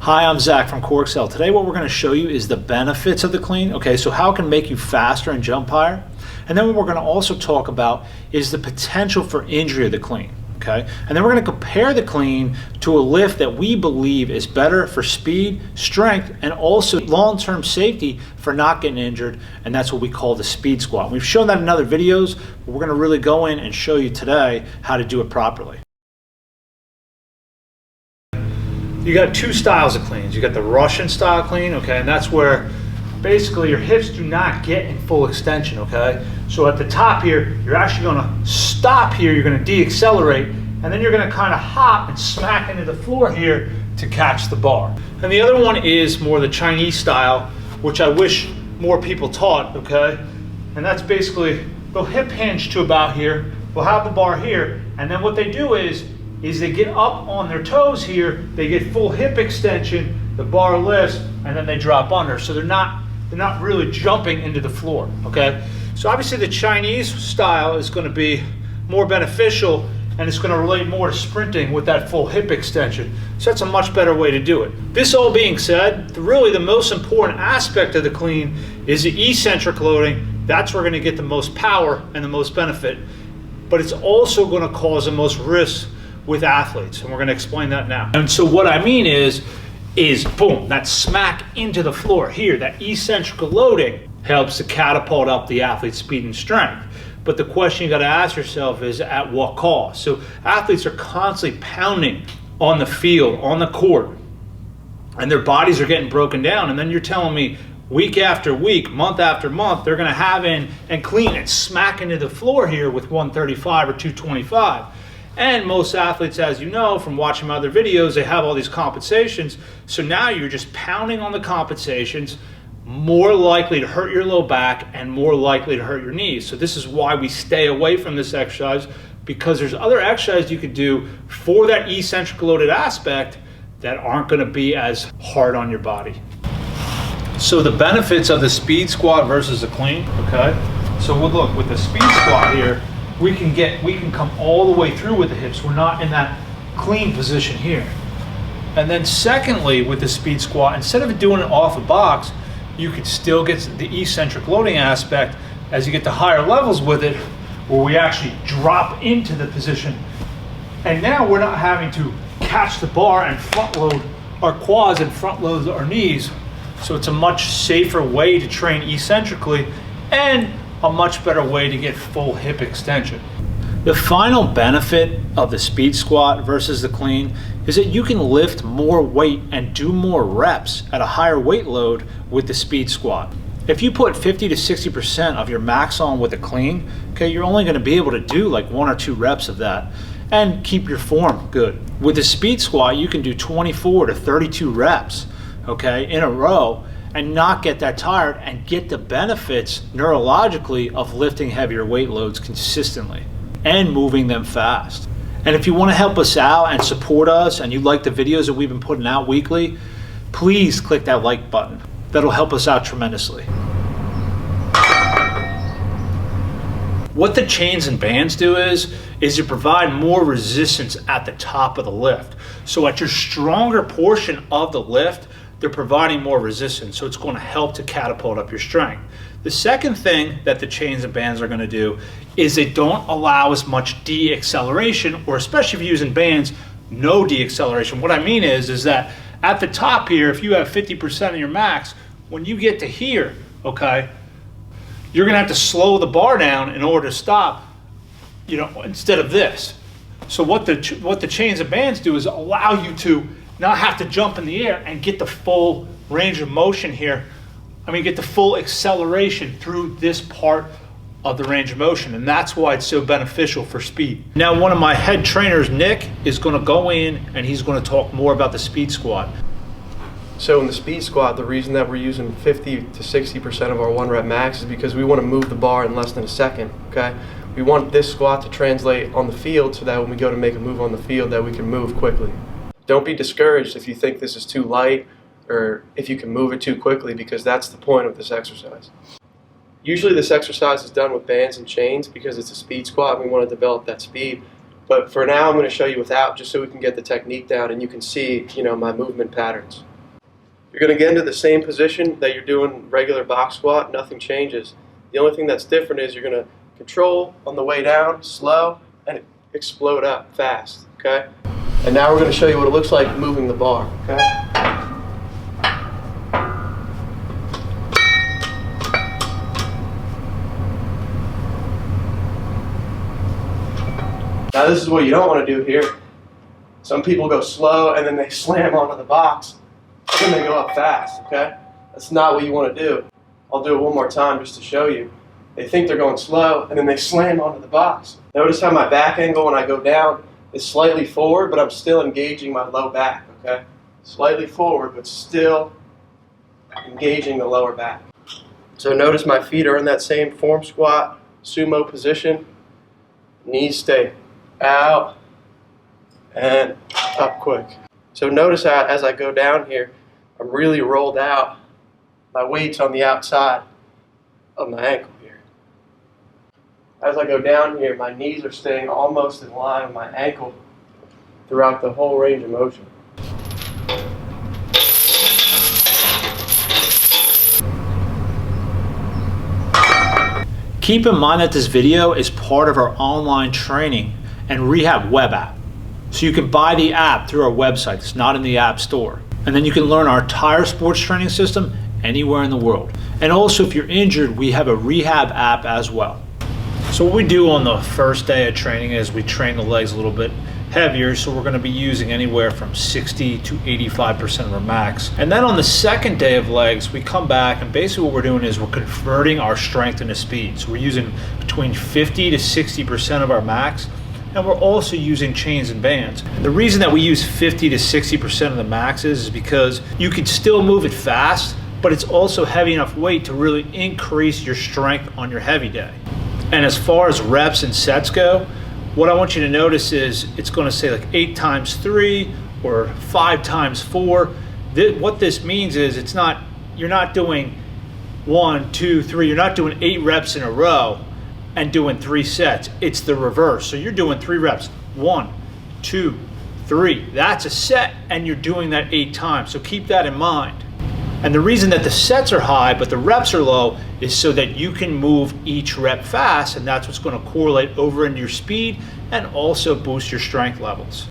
Hi, I'm Zach from Corexcell. Today what we're going to show you is the benefits of the clean. Okay, so how it can make you faster and jump higher. And then what we're going to also talk about is the potential for injury of the clean. Okay, and then we're going to compare the clean to a lift that we believe is better for speed, strength, and also long-term safety for not getting injured, and that's what we call the speed squat. We've shown that in other videos, but we're going to really go in and show you today how to do it properly. You got two styles of cleans. You got the Russian style clean, okay, and that's where basically your hips do not get in full extension, okay? So at the top here, you're actually gonna stop here, you're gonna de-accelerate, and then you're gonna kind of hop and smack into the floor here to catch the bar. And the other one is more the Chinese style, which I wish more people taught, okay? And that's basically, they'll hip hinge to about here, we'll have the bar here, and then what they do is they get up on their toes here, they get full hip extension, the bar lifts, and then they drop under. So they're not really jumping into the floor, okay? So obviously the Chinese style is gonna be more beneficial and it's gonna relate more to sprinting with that full hip extension. So that's a much better way to do it. This all being said, really the most important aspect of the clean is the eccentric loading. That's where we're gonna get the most power and the most benefit, but it's also gonna cause the most risk with athletes, and we're gonna explain that now. And so what I mean is boom, that smack into the floor here, that eccentric loading helps to catapult up the athlete's speed and strength. But the question you gotta ask yourself is at what cost? So athletes are constantly pounding on the field, on the court, and their bodies are getting broken down, and then you're telling me week after week, month after month, they're gonna have in and clean and smack into the floor here with 135 or 225. And most athletes, as you know from watching my other videos, they have all these compensations. So now you're just pounding on the compensations, more likely to hurt your low back and more likely to hurt your knees. So this is why we stay away from this exercise, because there's other exercises you could do for that eccentric loaded aspect that aren't going to be as hard on your body. So the benefits of the speed squat versus the clean, okay? So we'll look with the speed squat here, we can come all the way through with the hips. We're not in that clean position here. And then secondly, with the speed squat, instead of doing it off a box, you could still get the eccentric loading aspect as you get to higher levels with it, where we actually drop into the position. And now we're not having to catch the bar and front load our quads and front load our knees. So it's a much safer way to train eccentrically and a much better way to get full hip extension. The final benefit of the speed squat versus the clean is that you can lift more weight and do more reps at a higher weight load with the speed squat. If you put 50 to 60% of your max on with a clean, okay, you're only going to be able to do like 1 or 2 reps of that and keep your form good. With the speed squat, you can do 24 to 32 reps, okay, in a row, and not get that tired and get the benefits neurologically of lifting heavier weight loads consistently and moving them fast. And if you want to help us out and support us and you like the videos that we've been putting out weekly, please click that like button. That'll help us out tremendously. What the chains and bands do is you provide more resistance at the top of the lift. So at your stronger portion of the lift, they're providing more resistance, so it's going to help to catapult up your strength. The second thing that the chains and bands are going to do is they don't allow as much de-acceleration, or especially if you're using bands, no de-acceleration. What I mean is that at the top here, if you have 50% of your max, when you get to here, okay, you're going to have to slow the bar down in order to stop, you know, instead of this. So what the chains and bands do is allow you to not have to jump in the air and get the full range of motion here. I mean, get the full acceleration through this part of the range of motion, and that's why it's so beneficial for speed. Now, one of my head trainers, Nick, is going to go in and he's going to talk more about the speed squat. So in the speed squat, the reason that we're using 50 to 60% of our 1 rep max is because we want to move the bar in less than a second, okay? We want this squat to translate on the field so that when we go to make a move on the field that we can move quickly. Don't be discouraged if you think this is too light or if you can move it too quickly, because that's the point of this exercise. Usually this exercise is done with bands and chains because it's a speed squat and we want to develop that speed. But for now I'm going to show you without, just so we can get the technique down and you can see, you know, my movement patterns. You're going to get into the same position that you're doing regular box squat. Nothing changes. The only thing that's different is you're going to control on the way down, slow, and explode up fast. Okay? And now we're going to show you what it looks like moving the bar. Okay? Now this is what you don't want to do here. Some people go slow and then they slam onto the box and then they go up fast, okay? That's not what you want to do. I'll do it one more time just to show you. They think they're going slow and then they slam onto the box. Notice how my back angle when I go down is slightly forward, but I'm still engaging my low back, okay? Slightly forward, but still engaging the lower back. So notice my feet are in that same form squat, sumo position. Knees stay out and up quick. So notice how as I go down here, I'm really rolled out. My weight's on the outside of my ankle here. As I go down here, my knees are staying almost in line with my ankle throughout the whole range of motion. Keep in mind that this video is part of our online training and rehab web app. So you can buy the app through our website. It's not in the app store. And then you can learn our entire sports training system anywhere in the world. And also if you're injured, we have a rehab app as well. So what we do on the first day of training is we train the legs a little bit heavier, so we're going to be using anywhere from 60 to 85% of our max. And then on the second day of legs, we come back and basically what we're doing is we're converting our strength into speed. So we're using between 50 to 60% of our max, and we're also using chains and bands. And the reason that we use 50 to 60% of the maxes is because you can still move it fast, but it's also heavy enough weight to really increase your strength on your heavy day. And as far as reps and sets go, what I want you to notice is it's going to say like 8 times 3 or 5 times 4. What this means is you're not doing 1, 2, 3. You're not doing 8 reps in a row and doing 3 sets. It's the reverse. So you're doing 3 reps. 1, 2, 3. That's a set, and you're doing that 8 times. So keep that in mind. And the reason that the sets are high but the reps are low is so that you can move each rep fast, and that's what's going to correlate over into your speed and also boost your strength levels.